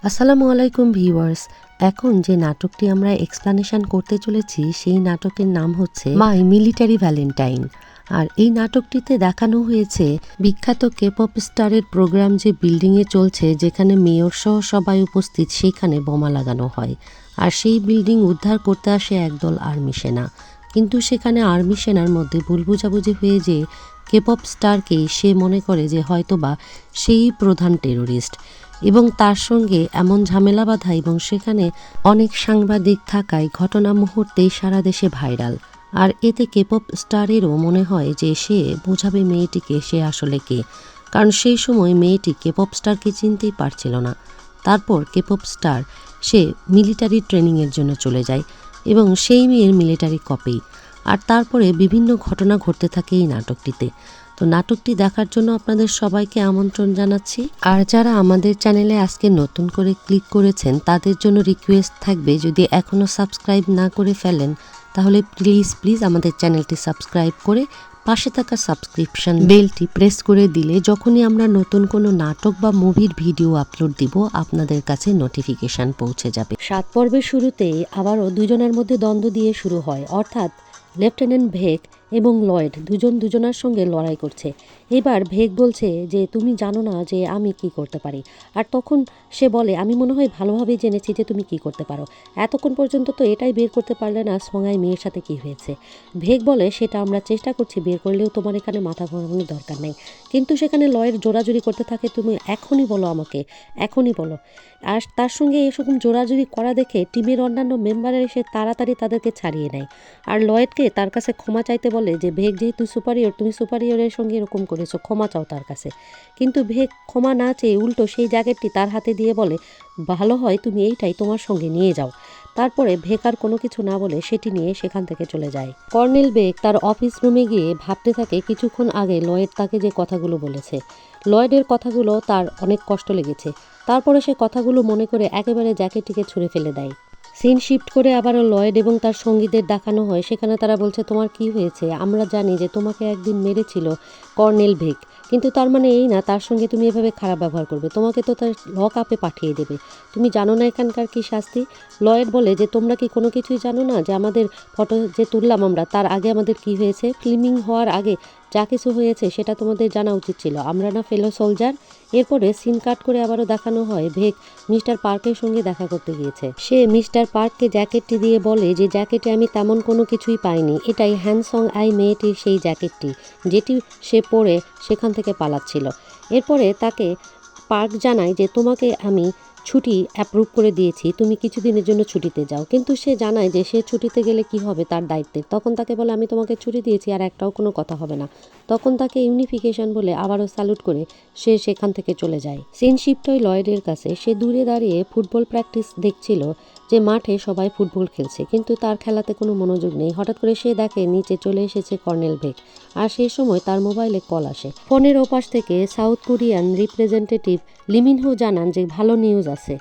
আসসালামু আলাইকুম ভিউয়ার্স। এখন যে নাটকটি আমরা এক্সপ্লানেশন করতে চলেছি সেই নাটকের নাম হচ্ছে মাই মিলিটারি ভ্যালেন্টাইন। আর এই নাটকটিতে দেখানো হয়েছে বিখ্যাত কেপপ স্টারের প্রোগ্রাম যে বিল্ডিংয়ে চলছে, যেখানে মেয়র সহ সবাই উপস্থিত, সেইখানে বোমা লাগানো হয়। আর সেই বিল্ডিং উদ্ধার করতে আসে একদল আর্মি সেনা। কিন্তু সেখানে আর্মি সেনার মধ্যে ভুল বোঝাবুঝি হয়ে যে কেপপ স্টারকে সে মনে করে যে হয়তোবা সেই প্রধান টেরোরিস্ট, এবং তার সঙ্গে এমন ঝামেলা বাঁধা এবং সেখানে অনেক সাংবাদিক থাকায় ঘটনা মুহূর্তেই সারা দেশে ভাইরাল। আর এতে কেপপ স্টারেরও মনে হয় যে সে বোঝাবে মেয়েটিকে সে আসলে কে, কারণ সেই সময় মেয়েটি কেপপ স্টারকে চিনতেই পারছিল না। তারপর কেপপ স্টার সে মিলিটারি ট্রেনিংয়ের জন্য চলে যায় এবং সেই মেয়ের মিলিটারি কপি। আর তারপরে বিভিন্ন ঘটনা ঘটতে থাকে এই নাটকটিতে। তো নাটকটি দেখার জন্য আপনাদের সবাইকে আমন্ত্রণ জানাচ্ছি। আর যারা আমাদের চ্যানেলে আজকে নতুন করে ক্লিক করেছেন তাদের জন্য রিকোয়েস্ট থাকবে, যদি এখনও সাবস্ক্রাইব না করে ফেলেন তাহলে প্লিজ আমাদের চ্যানেলটি সাবস্ক্রাইব করে পাশে থাকা সাবস্ক্রিপশন বেলটি প্রেস করে দিলে যখনই আমরা নতুন কোনো নাটক বা মুভির ভিডিও আপলোড দিব আপনাদের কাছে নোটিফিকেশান পৌঁছে যাবে। 7 পর্বের শুরুতেই আবারও দুজনের মধ্যে দ্বন্দ্ব দিয়ে শুরু হয়, অর্থাৎ লেফটেন্যান্ট ভেক এবং লয়েড দুজনার সঙ্গে লড়াই করছে। এবার ভেক বলছে যে তুমি জানো না যে আমি কি করতে পারি, আর তখন সে বলে আমি মনে হয় ভালোভাবেই জেনেছি যে তুমি কি করতে পারো, এতক্ষণ পর্যন্ত তো এটাই বের করতে পারলে না সোঙাই মেয়ের সাথে কি হয়েছে। ভেক বলে সেটা আমরা চেষ্টা করছি বের করলেও তোমার এখানে মাথা ঘোরানোর দরকার নেই। কিন্তু সেখানে লয়েড জোরাজুরি করতে থাকে, তুমি এখনই বলো আমাকে, এখনই বলো। আর তার সঙ্গে এরকম জোরাজুরি করা দেখে টিমের অন্যান্য মেম্বাররা এসে তাড়াতাড়ি তাদেরকে ছাড়িয়ে নেয়। আর লয়েডকে তার কাছে ক্ষমা চাইতে বলে যে ভেক যেহেতু সুপারিয়র, তুমি সুপারিয়রের সঙ্গে এরকম করেছো, ক্ষমা চাও তার কাছে। কিন্তু ভেক ক্ষমা না চেয়ে উল্টো সেই জ্যাকেটটি তার হাতে দিয়ে বলে ভালো হয় তুমি এইটাই তোমার সঙ্গে নিয়ে যাও। তারপরে ভেক আর কোনো কিছু না বলে সেটি নিয়ে সেখান থেকে চলে যায়। কর্নেল বেক তার অফিস রুমে গিয়ে ভাবতে থাকে কিছুক্ষণ আগে লয়েড তাকে যে কথাগুলো বলেছে, লয়েডের কথাগুলো তার অনেক কষ্ট লেগেছে। তারপরে সে কথাগুলো মনে করে একেবারে জ্যাকেটটিকে ছুঁড়ে ফেলে দেয়। সিন শিফট করে আবারও লয়েড এবং তার সঙ্গীদের দেখানো হয়, সেখানে তারা বলছে তোমার কি হয়েছে, আমরা জানি যে তোমাকে একদিন মেরেছিল কর্নেল ভেক, কিন্তু তার মানে এই না তার সঙ্গে তুমি এভাবে খারাপ ব্যবহার করবে, তোমাকে তো তার লক আপে পাঠিয়ে দেবে, তুমি জানো না এখানকার কি শাস্তি। লয়েড বলে যে তোমরা কি কোনো কিছুই জানো না যে আমাদের ফটো যে তুললাম আমরা তার আগে আমাদের কি হয়েছে, ফিল্মিং হওয়ার আগে যা কিছু হয়েছে সেটা তোমাদের জানা উচিত ছিল, আমরা না ফেলো সোলজার। এরপরে সিন কাট করে আবারও দেখানো হয় ভেক মিস্টার পার্কের সঙ্গে দেখা করতে গিয়েছে। সে মিস্টার পার্ককে জ্যাকেটটি দিয়ে বলে যে জ্যাকেটে আমি তেমন কোনো কিছুই পাইনি, এটাই হ্যান্ডসং আই মেয়েটির সেই জ্যাকেটটি যেটি সে পরে সেখান থেকে পালাচ্ছিল। এরপরে তাকে পার্ক জানায় যে তোমাকে আমি ছুটি অ্যাপ্রুভ করে দিয়েছি, তুমি কিছুদিনের জন্য ছুটিতে যাও। কিন্তু সে জানায় যে সে ছুটিতে গেলে কি হবে তার দায়িত্বের। তখন তাকে বলে আমি তোমাকে ছুটি দিয়েছি আর একটাও কোনো কথা হবে না। তখন তাকে ইউনিফিকেশন বলে আবারও স্যালুট করে সে সেখান থেকে চলে যায়। সিন শিফট হয় লয়েডের কাছে। সে দূরে দাঁড়িয়ে ফুটবল প্র্যাকটিস দেখছিল, যে মাঠে সবাই ফুটবল খেলছে, কিন্তু তার খেলাতে কোনো মনোযোগ নেই। হঠাৎ করে সে দেখে নিচে চলে এসেছে কর্নেল ভেক, আর সেই সময় তার মোবাইলে কল আসে। ফোনের ওপাশ থেকে সাউথ কোরিয়ান রিপ্রেজেন্টেটিভ লিমিনহো জানান যে ভালো নিউজ আছে,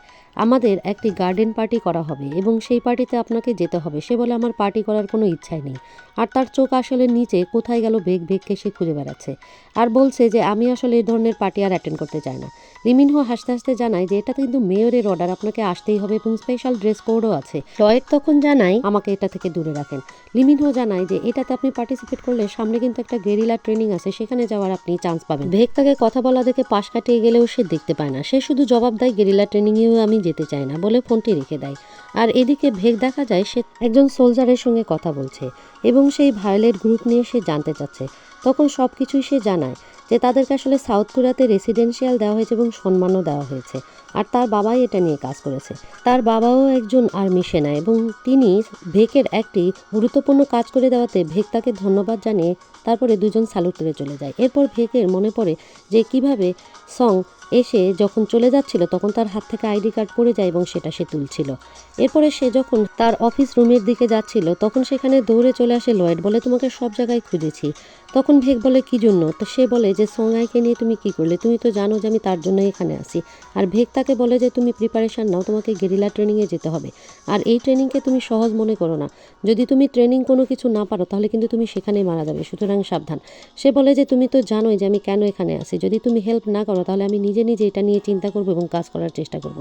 আমাদের একটি গার্ডেন পার্টি করা হবে এবং সেই পার্টিতে আপনাকে যেতে হবে। সে বলে আমার পার্টি করার কোনো ইচ্ছাই নেই। আর তার চোখ আসলে নিচে কোথায় গেল ভেককে সে খুঁজে বেড়াচ্ছে আর বলছে যে আমি আসলে এই ধরনের পার্টি আর অ্যাটেন্ড করতে চাই না। লিমিনহো হাসতে হাসতে জানায় যে এটা কিন্তু মেয়রের অর্ডার, আপনাকে আসতেই হবে এবং স্পেশাল ড্রেস কোডও আছে। লয়েড তখন জানায় আমাকে এটা থেকে দূরে রাখেন। লিমিনহো জানায় যে এটাতে আপনি পার্টিসিপেট করলে সামনে কিন্তু একটা গেরিলা ট্রেনিং আছে, সেখানে যাওয়ার আপনি চান্স পাবেন। ভেক তাকে কথা বলা দেখে পাশ কাটিয়ে গেলেও সে দেখতে পায় না, সে শুধু জবাব দেয় গেরিলা ট্রেনিংয়েও আমি যেতে চাই না বলে ফোনটি রেখে দেয়। আর এদিকে ভেক দেখা যায় সে একজন সোলজারের সঙ্গে কথা বলছে এবং সেই ভায়োলেট গ্রুপ নিয়ে সে জানতে চাচ্ছে। তখন সব কিছুই সে জানায় যে তাদেরকে আসলে সাউথ কোরিয়াতে রেসিডেন্সিয়াল দেওয়া হয়েছে এবং সম্মানও দেওয়া হয়েছে, আর তার বাবাই এটা নিয়ে কাজ করেছে। তার বাবাও একজন আর্মি সেনা এবং তিনি ভেকের একটি গুরুত্বপূর্ণ কাজ করে দেওয়াতে ভেক তাকে ধন্যবাদ জানিয়ে তারপরে দুজন স্যালুট করে চলে যায়। এরপর ভেকের মনে পড়ে যে কিভাবে সং এসে যখন চলে যাচ্ছিল তখন তার হাত থেকে আইডি কার্ড পড়ে যায় এবং সেটা সে তুলছিল। এরপরে সে যখন তার অফিস রুমের দিকে যাচ্ছিল তখন সেখানে দৌড়ে চলে আসে লয়েড, বলে তোমাকে সব জায়গায় খুঁজেছি। তখন ভেক বলে কি জন্য, তো সে বলে যে সোংআইকে নিয়ে তুমি কি করলে, তুমি তো জানো যে আমি তার জন্য এখানে আসি। আর ভেক তাকে বলে যে তুমি প্রিপারেশন নাও, তোমাকে গেরিলা ট্রেনিংয়ে যেতে হবে, আর এই ট্রেনিংকে তুমি সহজ মনে করো না, যদি তুমি ট্রেনিং কোনো কিছু না পারো তাহলে কিন্তু তুমি সেখানেই মারা যাবে, সুতরাং সাবধান। সে বলে যে তুমি তো জানোই যে আমি কেন এখানে আসি, যদি তুমি হেল্প না করো তাহলে আমি নিজে নিজে এটা নিয়ে চিন্তা করব এবং কাজ করার চেষ্টা করব।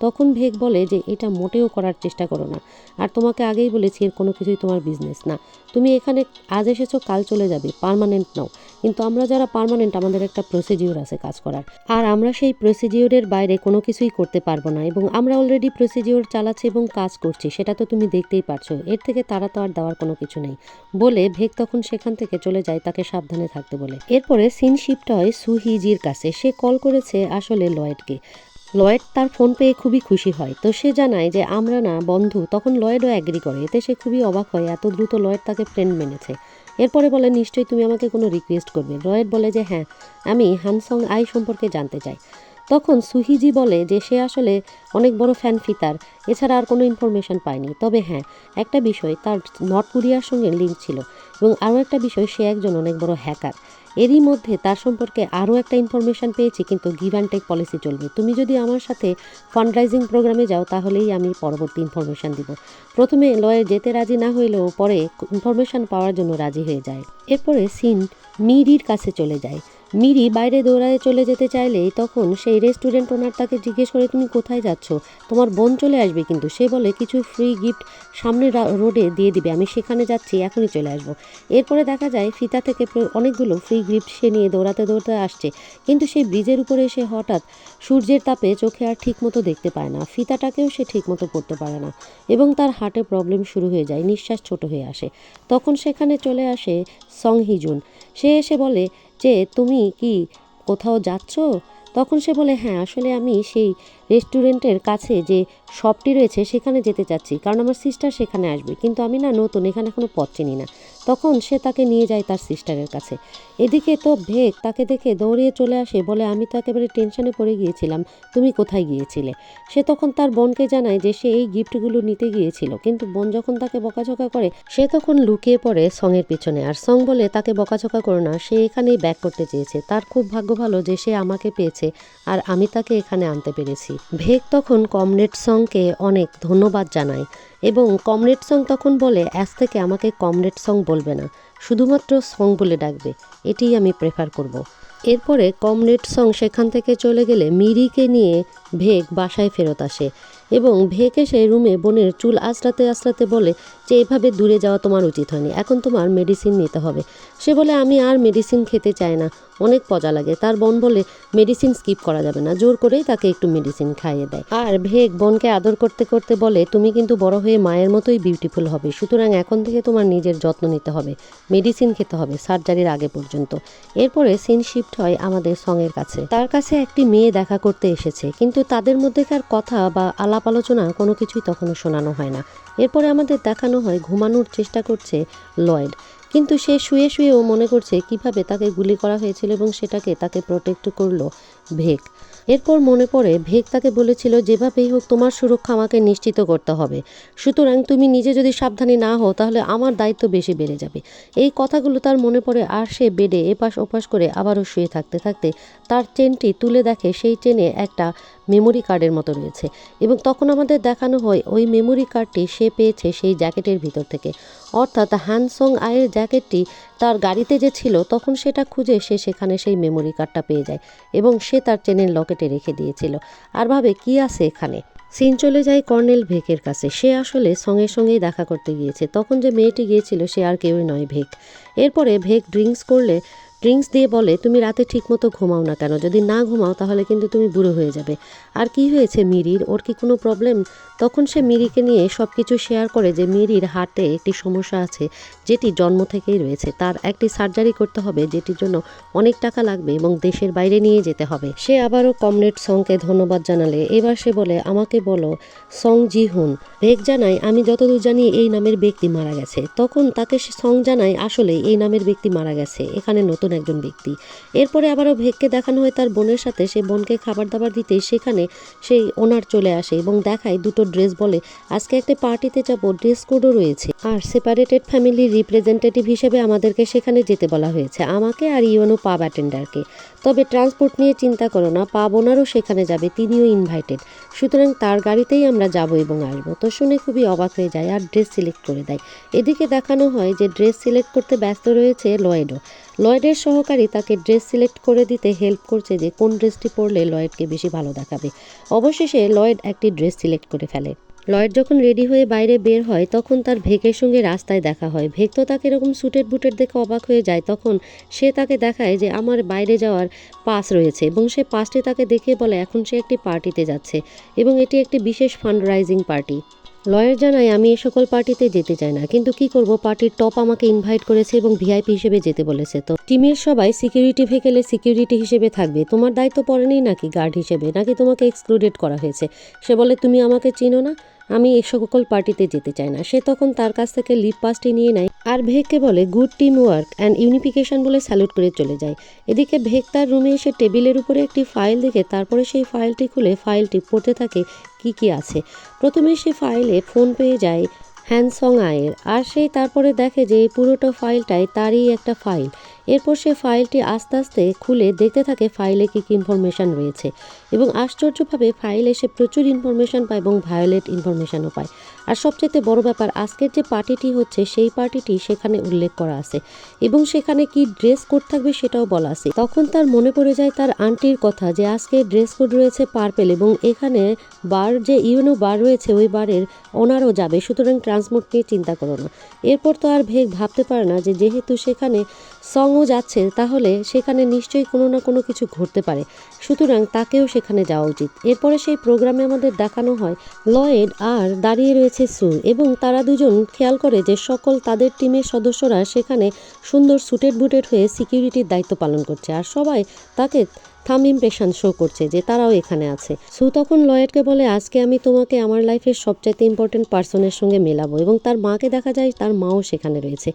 তখন ভেগ বলে যে এটা মোটেও করার চেষ্টা করো না, আর তোমাকে আগেই বলেছি এর কোনো কিছুই তোমার বিজনেস না। তুমি এখানে আজ এসেছো, কাল চলে যাবে, পার্মানেন্ট নাও। কিন্তু আমরা যারা পার্মানেন্ট, আমাদের একটা প্রসিডিওর আছে কাজ করার, আর আমরা সেই প্রসিডিওরের বাইরে কোনো কিছুই করতে পারবো না, এবং আমরা অলরেডি প্রসিডিওর চালাচ্ছি এবং কাজ করছি, সেটা তো তুমি দেখতেই পারছো। এর থেকে তারা তো আর দেওয়ার কোনো কিছু নেই বলে ভেগ তখন সেখান থেকে চলে যায় তাকে সাবধানে থাকতে বলে। এরপরে সিন শিফট হয় সুহিজির কাছে। সে কল করেছে আসলে লয়েডকে। লয়েড তার ফোন পেয়ে খুবই খুশি হয়, তো সে জানায় যে আমরা না বন্ধু। তখন লয়েডও অ্যাগ্রি করে, এতে সে খুবই অবাক হয় এত দ্রুত লয়েড তাকে ফ্রেন্ড মেনেছে। এরপরে বলে নিশ্চয়ই তুমি আমাকে কোনো রিকোয়েস্ট করবে। লয়েড বলে যে হ্যাঁ, আমি হানসং আই সম্পর্কে জানতে চাই। তখন সুহিজি বলে যে সে আসলে অনেক বড় ফ্যান ফিতার, এছাড়া আর কোনো ইনফরমেশন পায়নি। তবে হ্যাঁ, একটা বিষয়, তার নর্থ কোরিয়ার সঙ্গে লিঙ্ক ছিল, এবং আরও একটা বিষয়, সে একজন অনেক বড় হ্যাকার। এরই মধ্যে তার সম্পর্কে আরও একটা ইনফরমেশন পেয়েছি, কিন্তু গিভ অ্যান্ড টেক পলিসি চলবে। তুমি যদি আমার সাথে ফান্ডরাইজিং প্রোগ্রামে যাও তাহলেই আমি পরবর্তী ইনফরমেশন দিব। প্রথমে লয়ে যেতে রাজি না হইলেও পরে ইনফরমেশন পাওয়ার জন্য রাজি হয়ে যায়। এরপরে সিন মিরির কাছে চলে যায়। মিরি বাইরে দৌড়ায় চলে যেতে চাইলেই তখন সেই রেস্টুরেন্ট ওনার তাকে জিজ্ঞেস করে তুমি কোথায় যাচ্ছ, তোমার বোন চলে আসবে কিন্তু। সে বলে কিছু ফ্রি গিফট সামনে রোডে দিয়ে দিবে, আমি সেখানে যাচ্ছি, এখনই চলে আসবো। এরপরে দেখা যায় ফিতা থেকে অনেকগুলো ফ্রি গিফট সে নিয়ে দৌড়াতে দৌড়াতে আসছে, কিন্তু সেই ব্রিজের উপরে এসে হঠাৎ সূর্যের তাপে চোখে আর ঠিকমতো দেখতে পায় না, ফিতাটাকেও সে ঠিকমতো পড়তে পারে না, এবং তার হার্টে প্রবলেম শুরু হয়ে যায়, নিঃশ্বাস ছোট হয়ে আসে। তখন সেখানে চলে আসে সং হিজুন। সে এসে বলে যে তুমি কি কোথাও যাচ্ছ? তখন সে বলে হ্যাঁ, আসলে আমি সেই রেস্টুরেন্টের কাছে যে শপটি রয়েছে সেখানে যেতে চাচ্ছি, কারণ আমার সিস্টার সেখানে আসবে, কিন্তু আমি না নতুন, এখানে এখনও পথ চিনি না। তখন সে তাকে নিয়ে যায় তার সিস্টারের কাছে। এদিকে তো ভেগ তাকে দেখে দৌড়িয়ে চলে আসে, বলে আমি তো একেবারে টেনশনে পড়ে গিয়েছিলাম, তুমি কোথায় গিয়েছিলে? সে তখন তার বোনকে জানায় যে সে এই গিফটগুলো নিতে গিয়েছিল, কিন্তু বোন যখন তাকে বকাঝকা করে সে তখন লুকিয়ে পড়ে সঙের পিছনে। আর সং বলে তাকে বকাঝকা করো না, সে এখানেই ব্যাক করতে চেয়েছে, তার খুব ভাগ্য ভালো যে সে আমাকে পেয়েছে আর আমি তাকে এখানে আনতে পেরেছি। ভেগ তখন কমরেড সংকে অনেক ধন্যবাদ জানায়, এবং কমরেড সং তখন বলে আজ থেকে আমাকে কমরেড সং বলবে না, শুধুমাত্র সং বলে ডাকবে, এটিই আমি প্রেফার করব। এরপরে কমরেড সং সেখান থেকে চলে গেলে মিরিকে নিয়ে ভেগ বাসায় ফেরত আসে, এবং ভেগ এসে রুমে বোনের চুল আঁচড়াতে আঁচড়াতে বলে যে এভাবে দূরে যাওয়া তোমার উচিত হয়নি, এখন তোমার মেডিসিন নিতে হবে। সে বলে আমি আর মেডিসিন খেতে চাই না, অনেক পজা লাগে। তার বোন বলে মেডিসিন স্কিপ করা যাবে না, জোর করেই তাকে একটু মেডিসিন খাইয়ে দেয়। আর ভেগ বোনকে আদর করতে করতে বলে তুমি কিন্তু বড় হয়ে মায়ের মতোই বিউটিফুল হবে, সুতরাং এখন থেকে তোমার নিজের যত্ন নিতে হবে, মেডিসিন খেতে হবে সার্জারির আগে পর্যন্ত। এরপরে সিন শিফট হয় আমাদের সঙের কাছে। তার কাছে একটি মেয়ে দেখা করতে এসেছে, কিন্তু তাদের মধ্যেকার কথা বা আলাপ আলোচনা কোনো কিছুই তখনও শোনানো হয় না। এরপরে আমাদের দেখানো হয় ঘুমানোর চেষ্টা করছে লয়েড, কিন্তু সে শুয়ে শুয়েও মনে করছে কিভাবে তাকে গুলি করা হয়েছিল এবং সেটাকে তাকে প্রোটেক্ট করলো ভেগ। এরপর মনে পড়ে ভেগ তাকে বলেছিল যেভাবেই হোক তোমার সুরক্ষা আমাকে নিশ্চিত করতে হবে, সুতরাং তুমি নিজে যদি সাবধানী না হও তাহলে আমার দায়িত্ব বেশি বেড়ে যাবে। এই কথাগুলো তার মনে পড়ে, আর সে বেডে এপাশ ওপাশ করে আবারও শুয়ে থাকতে থাকতে তার চেনটি তুলে দেখে সেই চেনে একটা মেমোরি কার্ডের মতো রয়েছে, এবং তখন আমাদের দেখানো হয় ওই মেমোরি কার্ডটি সে পেয়েছে সেই জ্যাকেটের ভিতর থেকে, অর্থাৎ হানসং আয়ের জ্যাকেটটি তার গাড়িতে যে ছিল তখন সেটা খুঁজে সে সেখানে সেই মেমোরি কার্ডটা পেয়ে যায়, এবং সে তার চেনের লকেটে রেখে দিয়েছিল। আর ভাবে কি আছে এখানে। সিন চলে যায় কর্নেল ভেকের কাছে। সে আসলে সঙ্গে সঙ্গেই দেখা করতে গিয়েছে, তখন যে মেয়েটি গিয়েছিল সে আর কেউই নয়, ভেক। এরপরে ভেক ড্রিঙ্কস দিয়ে বলে তুমি রাতে ঠিকমতো ঘুমাও না কেন, যদি না ঘুমাও তাহলে কিন্তু তুমি বুড়ো হয়ে যাবে। আর কি হয়েছে মিরির, ওর কি কোনো প্রবলেম? তখন সে মিরিকে নিয়ে সব কিছু শেয়ার করে যে মিরির হার্টে একটি সমস্যা আছে যেটি জন্ম থেকেই রয়েছে, তার একটি সার্জারি করতে হবে যেটির জন্য অনেক টাকা লাগবে এবং দেশের বাইরে নিয়ে যেতে হবে। সে আবারও কমরেড সংকে ধন্যবাদ জানালে এবার সে বলে আমাকে বলো সং জি হুন। ভেক জানায় আমি যতদূর জানি এই নামের ব্যক্তি মারা গেছে। তখন তাকে সং জানায় আসলে এই নামের ব্যক্তি মারা গেছে, এখানে নতুন একজন ব্যক্তি। এরপরে আবারও ভেককে দেখানো হয় তার বোনের সাথে, সে বোনকে খাবার দাবার দিতে সেখানে সেই ওনার চলে আসে এবং দেখায় দুটো ড্রেস, বলে আজকে একটা পার্টিতে যাবো, ড্রেস কোডও রয়েছে, আর সেপারেটেড ফ্যামিলির রিপ্রেজেন্টেটিভ হিসেবে আমাদেরকে সেখানে যেতে বলা হয়েছে, আমাকে আর ইউনো পাব অ্যাটেন্ডারকে। তবে ট্রান্সপোর্ট নিয়ে চিন্তা করো না, পাব ওনারও সেখানে যাবে, তিনিও ইনভাইটেড, সুতরাং তার গাড়িতেই আমরা যাব এবং আসবো। তো শুনে খুবই অবাক হয়ে যায় আর ড্রেস সিলেক্ট করে দেয়। এদিকে দেখানো হয় যে ড্রেস সিলেক্ট করতে ব্যস্ত রয়েছে লয়েডও। লয়েডের সহকারী তাকে ড্রেস সিলেক্ট করে দিতে হেল্প করছে যে কোন ড্রেসটি পরলে লয়েডকে বেশি ভালো দেখাবে। অবশেষে লয়েড একটি ড্রেস সিলেক্ট করে ফেলে। লয়েড যখন রেডি হয়ে বাইরে বের হয় তখন তার ভেকের সঙ্গে রাস্তায় দেখা হয়। ভেক তো তাকে এরকম সুটেড বুটেড দেখে অবাক হয়ে যায়। তখন সে তাকে দেখায় যে আমার বাইরে যাওয়ার পাস রয়েছে এবং সে পাসটি তাকে দেখে বলে এখন সে একটি পার্টিতে যাচ্ছে এবং এটি একটি বিশেষ ফান্ড রাইজিং পার্টি। লয়ের জানায় আমি এ সকল পার্টিতে যেতে চাই না, কিন্তু কি করব, পার্টির টপ আমাকে ইনভাইট করেছে এবং ভিআইপি হিসেবে যেতে বলেছে। তো টিমের সবাই সিকিউরিটি ভেকেলে সিকিউরিটি হিসেবে থাকবে, তোমার দায়িত্ব পড়েনি নাকি গার্ড হিসেবে, নাকি তোমাকে এক্সক্লুডেড করা হয়েছে? সে বলে তুমি আমাকে চিনো না, আমি এই সকল পার্টিতে যেতে চাই না। সে তখন তার কাছ থেকে লিভ পাসটি নিয়ে নেয় আর ভেককে বলে good team work and unification বলে স্যালুট করে চলে যায়। এদিকে ভেক তার রুমে এসে টেবিলের উপরে একটি ফাইল দেখে তারপরে সেই ফাইলটি খুলে ফাইলটি পড়তে থাকে কি আছে। প্রথমে সে ফাইলে ফোন পেয়ে যায় হ্যানসং আয়ের, আর সেই তারপরে দেখে যে এই পুরোটা ফাইলটাই তারই একটা ফাইল। এরপর সে ফাইলটি আস্তে আস্তে খুলে দেখতে থাকে ফাইলে কী কী ইনফরমেশান রয়েছে এবং আশ্চর্যভাবে ফাইলে সে প্রচুর ইনফরমেশান পায় এবং ভায়োলেট ইনফরমেশানও পায়। আর সবচেয়ে বড় ব্যাপার, আজকের যে পার্টিটি হচ্ছে সেই পার্টিটি সেখানে উল্লেখ করা আছে এবং সেখানে কি ড্রেস কোড থাকবে সেটাও বলা আছে। তখন তার মনে পড়ে যায় তার আন্টির কথা যে আজকে ড্রেস কোড রয়েছে পার্পেল এবং এখানে বার যে ইউনো বার রয়েছে ওই বারের ওনারও যাবে, সুতরাং ট্রান্সপোর্ট নিয়ে চিন্তা করো না। এরপর তো আর ভেগ ভাবতে পারে না যে যেহেতু সেখানে সংও যাচ্ছে তাহলে সেখানে নিশ্চয়ই কোনো না কোনো কিছু ঘটতে পারে, সুতরাং তাকেও সেখানে যাওয়া উচিত। এরপরে সেই প্রোগ্রামে আমাদের দেখানো হয় লয়েড আর দাঁড়িয়ে রয়েছে সু এবং তারা দুজন খেয়াল করে যে সকল তাদের টিমের সদস্যরা সেখানে সুন্দর সুটেড বুটেড হয়ে সিকিউরিটির দায়িত্ব পালন করছে আর সবাই তাকে থাম ইমপ্রেশন শো করছে যে তারাও এখানে আছে। সু তখন লয়েডকে বলে আজকে আমি তোমাকে আমার লাইফের সবচাইতে ইম্পর্টেন্ট পার্সনের সঙ্গে মেলাবো এবং তার মাকে দেখা যায় তার মাও সেখানে রয়েছে।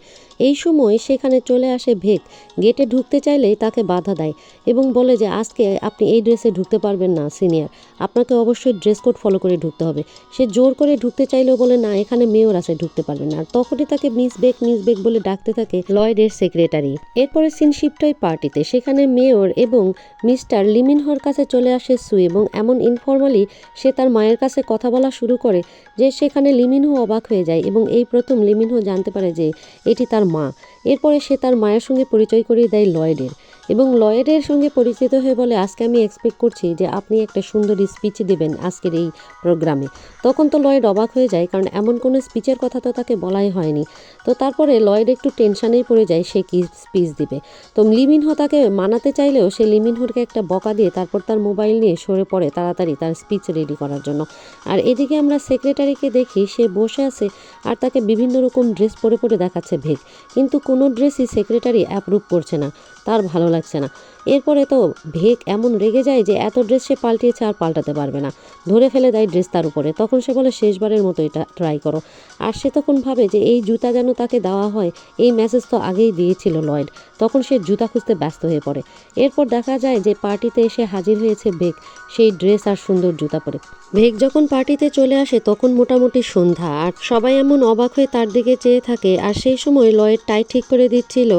এই সময় সেখানে চলে আসে ভেক, গেটে ঢুকতে চাইলেই তাকে বাধা দেয় এবং বলে যে আজকে আপনি এই ড্রেসে ঢুকতে পারবেন না সিনিয়র, আপনাকে অবশ্যই ড্রেস কোড ফলো করে ঢুকতে হবে। সে জোর করে ঢুকতে চাইলেও বলে না এখানে মেয়র আছে, ঢুকতে পারবেন না। আর তখনই তাকে মিস বেক বলে ডাকতে থাকে লয়েডের সেক্রেটারি। এরপরে সিন শিফট হয় পার্টিতে, সেখানে মেয়র এবং মিস্টার লিমিনহোর কাছে চলে আসে সু এবং এমন ইনফর্মালি সে তার মায়ের কাছে কথা বলা শুরু করে যে সেখানে লিমিনহো অবাক হয়ে যায় এবং এই প্রথম লিমিনহো জানতে পারে যে এটি তার মা। এরপরে সে তার মায়ের সঙ্গে পরিচয় করিয়ে দেয় লয়েডের এবং লয়েডের সঙ্গে পরিচিত হয়ে বলে আজকে আমি এক্সপেক্ট করছি যে আপনি একটা সুন্দর স্পিচ দেবেন আজকের এই প্রোগ্রামে। তখন তো লয়েড অবাক হয়ে যায়, কারণ এমন কোনো স্পিচের কথা তো তাকে বলাই হয়নি। তো তারপরে লয়েড একটু টেনশানেই পড়ে যায় সে কি স্পিচ দিবে। তো লিমিনহো তাকে মানাতে চাইলেও সে লিমিনহোরকে একটা বকা দিয়ে তারপর তার মোবাইল নিয়ে সরে পড়ে তাড়াতাড়ি তার স্পিচ রেডি করার জন্য। আর এদিকে আমরা সেক্রেটারিকে দেখি সে বসে আছে আর তাকে বিভিন্ন রকম ড্রেস পরে পরে দেখাচ্ছে ভেগ, কিন্তু কোনো ড্রেসই সেক্রেটারি অ্যাপ্রুভ করছে না, তার ভালো লাগছে না। এরপরে তো ভেগ এমন রেগে যায় যে এত ড্রেস সে পাল্টিয়েছে আর পাল্টাতে পারবে না, ধরে ফেলে দেয় ড্রেস তার উপরে। তখন সে বলে শেষবারের মতো এটা ট্রাই করো। আর সে তখন ভাবে যে এই জুতা যেন তাকে দেওয়া হয়, এই মেসেজ তো আগেই দিয়েছিল লয়েড। তখন সে জুতা খুঁজতে ব্যস্ত হয়ে পড়ে। এরপর দেখা যায় যে পার্টিতে এসে হাজির হয়েছে ভেগ সেই ড্রেস আর সুন্দর জুতা পরে। ভেগ যখন পার্টিতে চলে আসে তখন মোটামুটি সন্ধ্যা আর সবাই এমন অবাক হয়ে তার দিকে চেয়ে থাকে। আর সেই সময় লয়েড টাই ঠিক করে দিচ্ছিল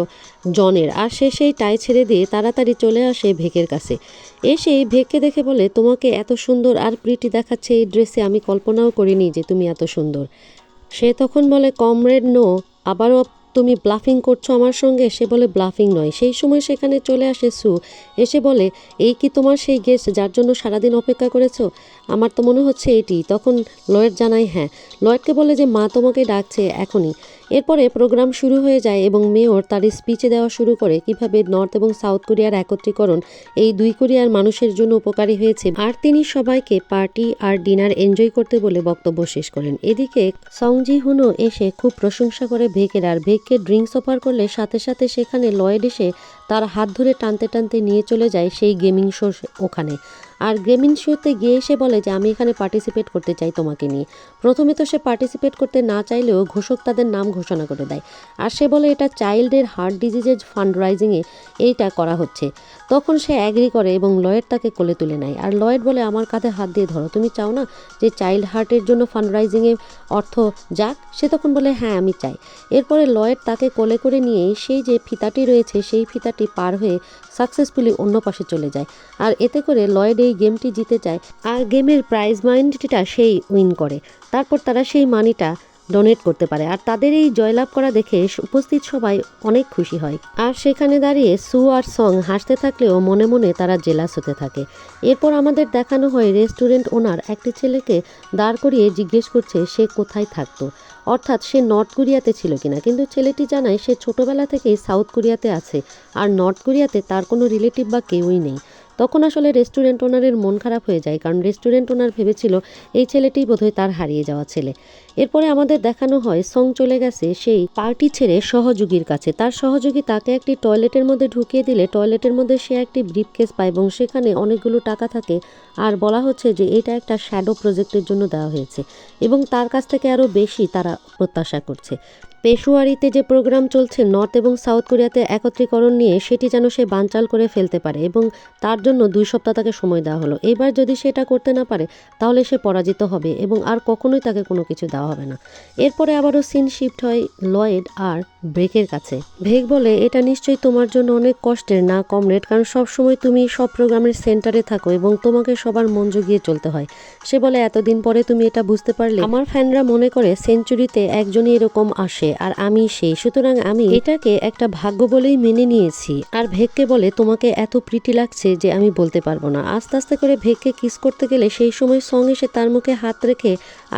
জনের, আর সে সেই টাই ছেড়ে দিয়ে তাড়াতাড়ি চলে আসে ভেগের কাছে। এসে ভেগকে দেখে বলে তোমাকে এত সুন্দর আর প্রিটি দেখাচ্ছে এই ড্রেসে, আমি কল্পনাও করিনি যে তুমি এত সুন্দর। সে তখন বলে কমরেড নো, আবারও তুমি ব্লাফিং করছো আমার সঙ্গে। সে বলে ব্লাফিং নয়। সেই সময় সেখানে চলে আসে সু, এসে বলে এই কি তোমার সেই গেস্ট যার জন্য সারাদিন অপেক্ষা করেছো? আমার তো মনে হচ্ছে এটি। তখন লয়েড জানায় হ্যাঁ। লয়েডকে বলে যে মা তোমাকে ডাকছে এখনই। এরপরে প্রোগ্রাম শুরু হয়ে যায় এবং মেয়র তার স্পিচে দেওয়া শুরু করে কিভাবে নর্থ এবং সাউথ কোরিয়ার একত্রীকরণ এই দুই কোরিয়ার মানুষের জন্য উপকারী হয়েছে, আর তিনি সবাইকে পার্টি আর ডিনার এনজয় করতে বলে বক্তব্য শেষ করেন। এদিকে সং জি হুনও এসে খুব প্রশংসা করে ভেগের, আর ভেগকে ড্রিঙ্কস অফার করলে সাথে সাথে সেখানে লয়েড এসে তার হাত ধরে টানতে টানতে নিয়ে চলে যায় সেই গেমিং শো ওখানে। আর গেমিং শোতে গিয়ে এসে বলে যে আমি এখানে পার্টিসিপেট করতে চাই তোমাকে নিয়ে। প্রথমে তো সে পার্টিসিপেট করতে না চাইলেও ঘোষক তাদের নাম ঘোষণা করে দেয়, আর সে বলে এটা চাইল্ডের হার্ট ডিজিজের ফান্ড রাইজিংয়ে এইটা করা হচ্ছে। তখন সে অ্যাগ্রি করে এবং লয়েড তাকে কোলে তুলে নেয়। আর লয়েড বলে আমার কাঁধে হাত দিয়ে ধরো, তুমি চাও না যে চাইল্ড হার্টের জন্য ফান্ড রাইজিংয়ে অর্থ যাক? সে তখন বলে হ্যাঁ আমি চাই। এরপরে লয়েড তাকে কোলে করে নিয়ে সেই যে ফিতাটি রয়েছে সেই ফিতাটি পার হয়ে সাকসেসফুলি অন্য পাশে চলে যায়। আর এতে করে লয়েড এই গেমটি জিতে যায় আর গেমের প্রাইজ মানিটা সেই উইন করে। তারপর তারা সেই মানিটা ডোনেট করতে পারে। আর তাদের এই জয়লাভ করা দেখে উপস্থিত সবাই অনেক খুশি হয়। আর সেখানে দাঁড়িয়ে সু আর সং হাসতে থাকলেও মনে মনে তারা জেলাস হতে থাকে। এরপর আমাদের দেখানো হয় রেস্টুরেন্ট ওনার একটি ছেলেকে দাঁড় করিয়ে জিজ্ঞেস করছে সে কোথায় থাকতো, অর্থাৎ সে নর্থ কোরিয়াতে ছিল কিনা। কিন্তু ছেলেটি জানায় সে ছোটবেলা থেকেই সাউথ কোরিয়াতে আছে আর নর্থ কোরিয়াতে তার কোনো রিলেটিভ বা কেউই নেই। তখন আসলে রেস্টুরেন্ট ওনারের মন খারাপ হয়ে যায়, কারণ রেস্টুরেন্ট ওনার ভেবেছিল এই ছেলেটি বোধহয় তার হারিয়ে যাওয়া ছেলে। এরপরে আমাদের দেখানো হয় সং চলে গেছে সেই পার্টি ছেড়ে সহযোগীর কাছে। তার সহযোগী তাকে একটি টয়লেটের মধ্যে ঢুকিয়ে দিলে টয়লেটের মধ্যে সে একটি ব্রিফকেস পায় এবং সেখানে অনেকগুলো টাকা থাকে। আর বলা হচ্ছে যে এটা একটা শ্যাডো প্রজেক্টের জন্য দেওয়া হয়েছে এবং তার কাছ থেকে আরও বেশি তারা প্রত্যাশা করছে। পেশোয়ারিতে যে প্রোগ্রাম চলছে নর্থ এবং সাউথ কোরিয়াতে একত্রীকরণ নিয়ে, সেটি যেন সে বানচাল করে ফেলতে পারে এবং তার জন্য 2 সপ্তাহ তাকে সময় দেওয়া হলো। এবার যদি সেটা করতে না পারে তাহলে সে পরাজিত হবে এবং আর কখনোই তাকে কোনো কিছু দেওয়া হবে না। এরপরে আবারও সিন শিফট হয় লয়েড আর ভেকের কাছে। ভেক বলে এটা নিশ্চয়ই তোমার জন্য অনেক কষ্টের না কমরেড, কারণ সবসময় তুমি সব প্রোগ্রামের সেন্টারে থাকো এবং তোমাকে সবার মন জুগিয়ে চলতে হয়। সে বলে এতদিন পরে তুমি এটা বুঝতে পারলে। আমার ফ্যানরা মনে করে সেঞ্চুরিতে একজনই এরকম আসে আর আমি সেই, সুতরাং আমি এটাকে একটা ভাগ্য বলেই মেনে নিয়েছি। আর ভেককে বলে তোমাকে এত প্রিটি লাগছে যে আমি বলতে পারবো না। আস্তে আস্তে করে ভেককে কিস করতে গেলে সেই সময় সং এসে তার মুখে হাত রেখে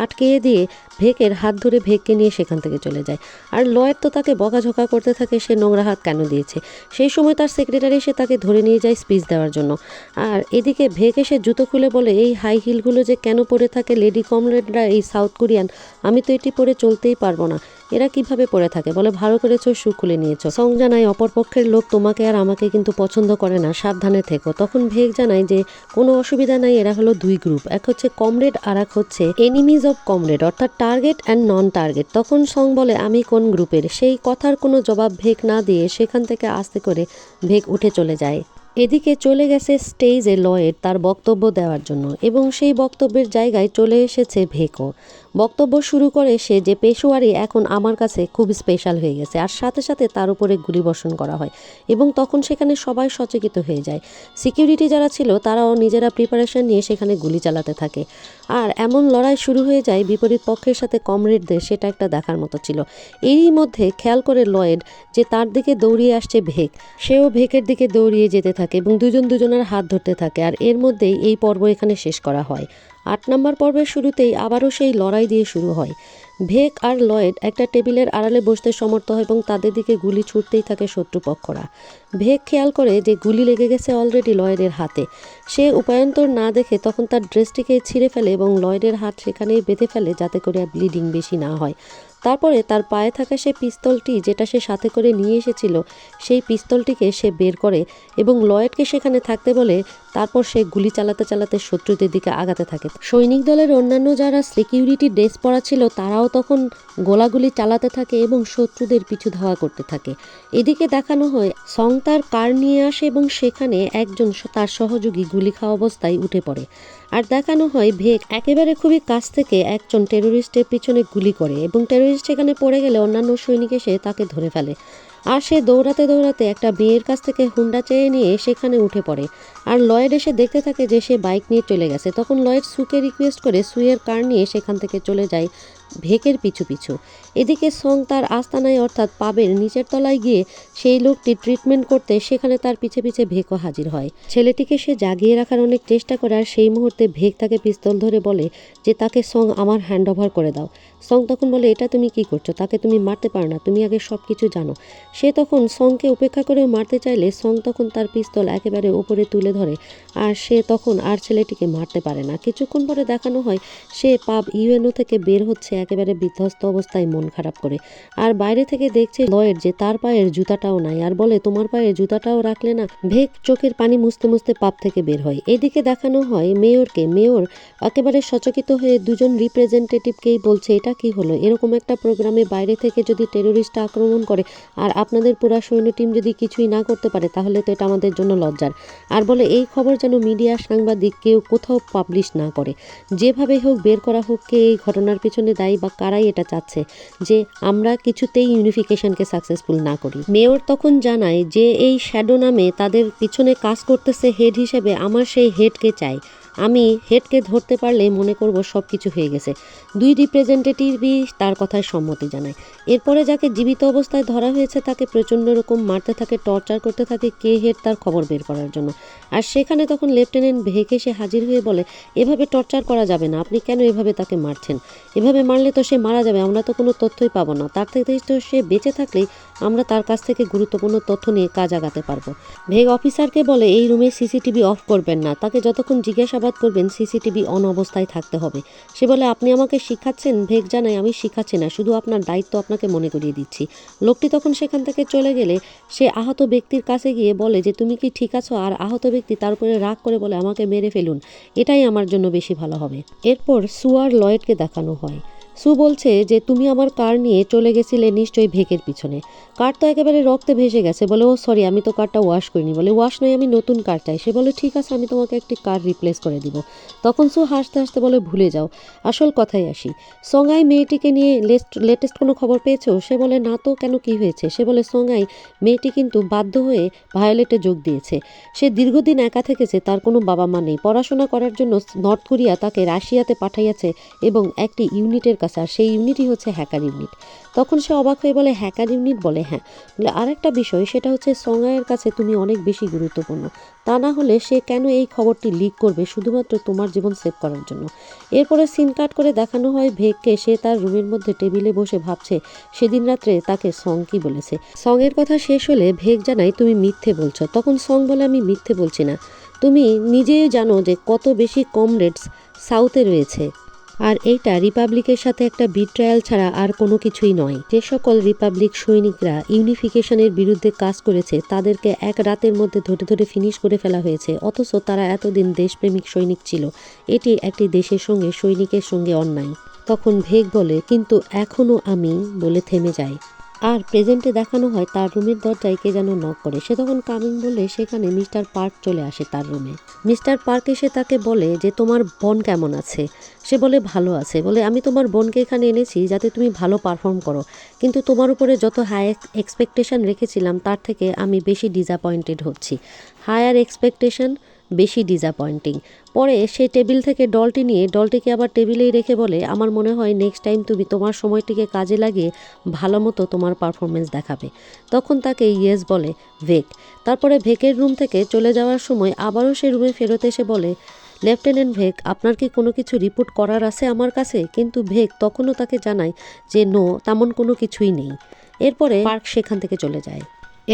আটকিয়ে দিয়ে ভেকের হাত ধরে ভেককে নিয়ে সেখান থেকে চলে যায়। আর লয়েড তো তাকে বকাঝকা করতে থাকে সে নোংরা হাত কেন দিয়েছে। সেই সময় তার সেক্রেটারি এসে তাকে ধরে নিয়ে যায় স্পিচ দেওয়ার জন্য। আর এদিকে ভেক এসে জুতো খুলে বলে এই হাই হিলগুলো যে কেন পরে থাকে লেডি কমরেডরা, এই সাউথ কোরিয়ান, আমি তো এটি পরে চলতেই পারবো না, এরা কিভাবে পড়ে থাকে। বলে ভালো করেছো, শু খুলে নিয়েছো। সং জানায় অপরপক্ষের লোক তোমাকে আর আমাকে কিন্তু পছন্দ করে না, সাবধানে থেকো। তখন ভেক জানায় যে কোনো অসুবিধা নাই, এরা হলো 2 গ্রুপ, এক হচ্ছে কমরেড আর এক হচ্ছে এনিমিজ অফ কমরেড, অর্থাৎ টার্গেট অ্যান্ড নন টার্গেট। তখন সং বলে আমি কোন গ্রুপের। সেই কথার কোনো জবাব ভেক না দিয়ে সেখান থেকে আস্তে করে ভেক উঠে চলে যায়। এদিকে চলে গেছে স্টেজে লয়েড তার বক্তব্য দেওয়ার জন্য এবং সেই বক্তব্যের জায়গায় চলে এসেছে ভেকও। বক্তব্য শুরু করে সে যে পেশোয়ারি এখন আমার কাছে খুব স্পেশাল হয়ে গেছে, আর সাথে সাথে তার উপরে গুলিবর্ষণ করা হয় এবং তখন সেখানে সবাই সচেতন হয়ে যায়। সিকিউরিটি যারা ছিল তারাও নিজেরা প্রিপারেশন নিয়ে সেখানে গুলি চালাতে থাকে। আর এমন লড়াই শুরু হয়ে যায় বিপরীত পক্ষের সাথে কমরেডদের, সেটা একটা দেখার মতো ছিল। এরই মধ্যে খেয়াল করে লয়েড যে তার দিকে দৌড়িয়ে আসছে ভেক, সেও ভেকের দিকে দৌড়িয়ে যেতে থাকে এবং দুজন দুজনের হাত ধরতে থাকে। আর এর মধ্যেই এই পর্ব এখানে শেষ করা হয়। 8 নম্বর পর্বের শুরুতেই আবারও সেই লড়াই দিয়ে শুরু হয়। ভেক আর লয়েড একটা টেবিলের আড়ালে বসতে সমর্থ হয় এবং তাদের দিকে গুলি ছুটতেই থাকে শত্রুপক্ষরা। ভেক খেয়াল করে যে গুলি লেগে গেছে অলরেডি লয়েডের হাতে। সে উপায়ন্তর না দেখে তখন তার ড্রেসটিকে ছিঁড়ে ফেলে এবং লয়েডের হাত সেখানেই বেঁধে ফেলে যাতে করে ব্লিডিং বেশি না হয়। তারপরে তার পায়ে থাকা সে পিস্তলটি যেটা সে সাথে করে নিয়ে এসেছিল সেই পিস্তলটিকে সে বের করে এবং লয়েডকে সেখানে থাকতে বলে। তারপর সে গুলি চালাতে চালাতে শত্রুদের দিকে আগাতে থাকে। সৈনিক দলের অন্যান্য যারা সিকিউরিটি ড্রেস পরা ছিল তারাও তখন গোলাগুলি চালাতে থাকে এবং শত্রুদের পিছু ধাওয়া করতে থাকে। এদিকে দেখানো হয় সং তার কার নিয়ে আসে এবং সেখানে একজন তার সহযোগী গুলি খাওয়া অবস্থায় উঠে পড়ে। আর দেখানো হয় ভেক একেবারে খুবই কাছ থেকে একজন টেরোরিস্টের পিছনে গুলি করে এবং টেরোরিস্ট সেখানে পড়ে গেলে অন্যান্য সৈনিক এসে তাকে ধরে ফেলে। আর সে দৌড়াতে দৌড়াতে একটা মেয়ের কাছ থেকে হুন্ডা চেয়ে নিয়ে সেখানে উঠে পড়ে। আর লয়েড এসে দেখতে থাকে যে সে বাইক নিয়ে চলে গেছে। তখন লয়েড সুকে রিকোয়েস্ট করে সুয়ের কার নিয়ে সেখান থেকে চলে যায় ভেকের পিছু পিছু। এদিকে সং তার আস্তানায় অর্থাৎ পাবের নিচের তলায় গিয়ে সেই লোকটি ট্রিটমেন্ট করতে সেখানে তার পিছে পিছে ভেকও হাজির হয়। ছেলেটিকে সে জাগিয়ে রাখার অনেক চেষ্টা করে আর সেই মুহূর্তে ভেক তাকে পিস্তল ধরে বলে যে তাকে সং আমার হ্যান্ড ওভার করে দাও। সং তখন বলে এটা তুমি কি করছো, তাকে তুমি মারতে পারো না, তুমি আগে সব কিছু জানো। সে তখন সংকে উপেক্ষা করেও মারতে চাইলে সং তখন তার পিস্তল একেবারে উপরে তুলে ধরে আর সে তখন আর ছেলেটিকে মারতে পারে না। কিছুক্ষণ পরে দেখানো হয় সে পাব ইউএনও থেকে বের হচ্ছে একেবারে বিধ্বস্ত অবস্থায় মন খারাপ করে। আর বাইরে থেকে দেখছে লয়েড যে তার পায়ের জুতাটাও নাই আর বলে তোমার পায়ে জুতাটাও রাখলে না। ভেক চোখের পানি মুছতে মুছতে পাব থেকে বের হয়। এদিকে দেখানো হয় মেয়রকে। মেয়র একেবারে সচকিত হয়ে দুজন রিপ্রেজেন্টেটিভকেই বলছে এটা কি হলো, এরকম একটা প্রোগ্রামে বাইরে থেকে যদি টেরোরিস্ট আক্রমণ করে আর আপনাদের পুরা সৈন্য টিম যদি কিছুই না করতে পারে তাহলে তো এটা আমাদের জন্য লজ্জার। আর বলে এই খবর যেন মিডিয়া সাংবাদিক কেউ কোথাও পাবলিশ না করে, যেভাবে হোক বের করা হোক কে এই ঘটনার পিছনে দায়ী বা কারাই এটা চাচ্ছে যে আমরা কিছুতেই ইউনিফিকেশনকে সাকসেসফুল না করি। মেয়র তখন জানায় যে এই শ্যাডো নামে তাদের পিছনে কাজ করতেছে হেড হিসেবে, আমার সেই হেডকে চাই। আমি হেডকে ধরতে পারলে মনে করব সব কিছু হয়ে গেছে। 2 রিপ্রেজেন্টেটিভই তার কথায় সম্মতি জানায়। এরপরে যাকে জীবিত অবস্থায় ধরা হয়েছে তাকে প্রচণ্ড রকম মারতে থাকে, টর্চার করতে থাকে কে হেড তার খবর বের করার জন্য। আর সেখানে তখন লেফটেন্যান্ট ভেক এসে হাজির হয়ে বলে, এভাবে টর্চার করা যাবে না, আপনি কেন এভাবে তাকে মারছেন? এভাবে মারলে তো সে মারা যাবে, আমরা তো কোনো তথ্যই পাবো না। তার থেকে তো সে বেঁচে থাকলেই আমরা তার কাছ থেকে গুরুত্বপূর্ণ তথ্য নিয়ে কাজ আগাতে পারবো। ভেগ অফিসারকে বলে এই রুমে সিসিটিভি অফ করবেন না, তাকে যতক্ষণ জিজ্ঞাসাবাদ করবেন সিসিটিভি অন অবস্থায় থাকতে হবে। সে বলে, আপনি আমাকে শিখাচ্ছেন? ভেগ জানায়, আমি শিখাচ্ছি না, শুধু আপনার দায়িত্ব আপনাকে মনে করিয়ে দিচ্ছি। লোকটি তখন সেখান থেকে চলে গেলে সে আহত ব্যক্তির কাছে গিয়ে বলে যে তুমি কি ঠিক আছো? আর আহত ব্যক্তি তার উপরে রাগ করে বলে, আমাকে মেরে ফেলুন, এটাই আমার জন্য বেশি ভালো হবে। এরপর সু আর লয়েডকে দেখানো হয়। সু বলছে যে তুমি আমার কার নিয়ে চলে গেছিলে নিশ্চয়ই ভেকের পিছনে। কার তো একেবারে রক্তে ভেসে গেছে। বলে, ও সরি, আমি তো কারটা ওয়াশ করিনি। বলে, ওয়াশ নয়, আমি নতুন কার চাই। সে বলে, ঠিক আছে, আমি তোমাকে একটি কার রিপ্লেস করে দিব। তখন সু হাসতে হাসতে বলে, ভুলে যাও, আসল কথাই আসি। সঙ্গাই মেয়েটিকে নিয়ে লেটেস্ট কোনো খবর পেয়েছো? সে বলে, না তো, কেন, কি হয়েছে? সে বলে, সঙ্গাই মেয়েটি কিন্তু বাধ্য হয়ে ভায়োলেটে যোগ দিয়েছে। সে দীর্ঘদিন একা থেকেছে, তার কোনো বাবা মা নেই। পড়াশোনা করার জন্য নর্থ কোরিয়া তাকে রাশিয়াতে পাঠাইয়াছে এবং একটি ইউনিটের কাছে, আর সেই ইউনিটই হচ্ছে হ্যাকার ইউনিট। তখন সে অবাক হয়ে বলে, হ্যাকার ইউনিট? বলে, হ্যাঁ। বলে, আরেকটা বিষয়, সেটা হচ্ছে সঙ্গাইয়ের কাছে তুমি অনেক বেশি গুরুত্বপূর্ণ। তা না হলে সে কেন এই খবরটি লিক করবে শুধুমাত্র তোমার জীবন সেভ করার জন্য? এরপরে সিন কাট করে দেখানো হয় ভেগকে, সে তার রুমের মধ্যে টেবিলে বসে ভাবছে সেদিন রাত্রে তাকে সং কি বলেছে। সঙের কথা শেষ হলে ভেগ জানায়, তুমি মিথ্যে বলছো। তখন সং বলে, আমি মিথ্যে বলছি না, তুমি নিজেই জানো যে কত বেশি কমরেডস সাউথে রয়েছে, আর এইটা রিপাবলিকের সাথে একটা বিট্রায়াল ছাড়া আর কোনো কিছুই নয়। যে সকল রিপাবলিক সৈনিকরা ইউনিফিকেশনের বিরুদ্ধে কাজ করেছে তাদেরকে এক রাতের মধ্যে ধরে ধরে ফিনিশ করে ফেলা হয়েছে, অথচ তারা এতদিন দেশপ্রেমিক সৈনিক ছিল। এটি একটি দেশের সঙ্গে সৈনিকের সঙ্গে অন্যায়। তখন ভেগ বলে, কিন্তু এখনও আমি, বলে থেমে যায়। আর প্রেজেন্টে দেখানো হয় তার রুমের দরজায় কে যেন নক করে। সে তখন কামিং বলে সেখানে মিস্টার পার্ক চলে আসে তার রুমে। মিস্টার পার্ক এসে তাকে বলে যে তোমার বোন কেমন আছে? সে বলে, ভালো আছে। বলে, আমি তোমার বোনকে এখানে এনেছি যাতে তুমি ভালো পারফর্ম করো, কিন্তু তোমার উপরে যত হাই এক্সপেকটেশন রেখেছিলাম তার থেকে আমি বেশি ডিসঅ্যাপয়েন্টেড হচ্ছি। হায়ার এক্সপেকটেশন, বেশি ডিসঅ্যাপয়েন্টিং। পরে সে টেবিল থেকে ডলটি নিয়ে ডলটিকে আবার টেবিলেই রেখে বলে, আমার মনে হয় নেক্সট টাইম তুমি তোমার সময়টিকে কাজে লাগিয়ে ভালো মতো তোমার পারফরমেন্স দেখাবে। তখন তাকে ইয়েস বলে ভেক। তারপরে ভেকের রুম থেকে চলে যাওয়ার সময় আবারও সে রুমে ফেরত এসে বলে, লেফটেন্যান্ট ভেক, আপনার কি কোনো কিছু রিপোর্ট করার আছে আমার কাছে? কিন্তু ভেক তখনও তাকে জানায় যে নো, তেমন কোনো কিছুই নেই। এরপরে পার্ক সেখান থেকে চলে যায়।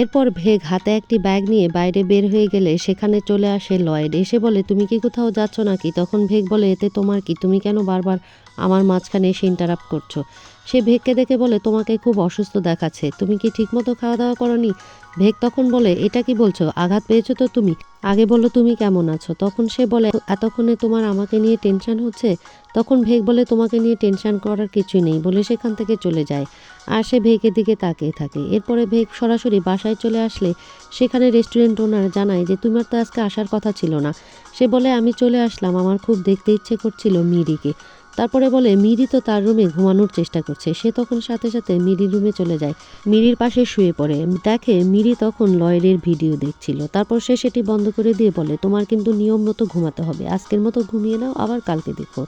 এরপর ভেগ হাতে একটি ব্যাগ নিয়ে বাইরে বের হয়ে গেলে সেখানে চলে আসে লয়েড। এসে বলে, তুমি কি কোথাও যাচ্ছ নাকি? তখন ভেগ বলে, এতে তোমার কি, তুমি কেন বারবার আমার মাঝখানে এসে ইন্টারাপ্ট করছো? সে ভেগকে দেখে বলে, তোমাকে খুব অসুস্থ দেখাচ্ছে, তুমি কি ঠিকমতো খাওয়া দাওয়া করনি? ভেগ তখন বলে, এটা কি বলছো, আঘাত পেয়েছো তো তুমি? আগে বলো তুমি কেমন আছো? তখন সে বলে, এতক্ষণে তোমার আমাকে নিয়ে টেনশন হচ্ছে? তখন ভেগ বলে, তোমাকে নিয়ে টেনশন করার কিছুই নেই, বলে সেখান থেকে চলে যায়। আর সে ভেগের দিকে তাকিয়ে থাকে। এরপরে ভেগ সরাসরি বাসায় চলে আসলে সেখানে রেস্টুরেন্ট ওনার জানায় যে তোমার তো আজকে আসার কথা ছিল না। সে বলে, আমি চলে আসলাম, আমার খুব দেখতে ইচ্ছে করছিল মিরিকে। তারপরে বলে, মিরি তো তার রুমে ঘুমানোর চেষ্টা করছে। সে তখন সাথে সাথে মিরির রুমে চলে যায়, মিরির পাশে শুয়ে পড়ে। দেখে মিরি তখন লয়েডের ভিডিও দেখছিল। তারপর সে সেটি বন্ধ করে দিয়ে বলে, তোমার কিন্তু নিয়ম মতো ঘুমাতে হবে, আজকের মতো ঘুমিয়ে নাও, আবার কালকে দেখো।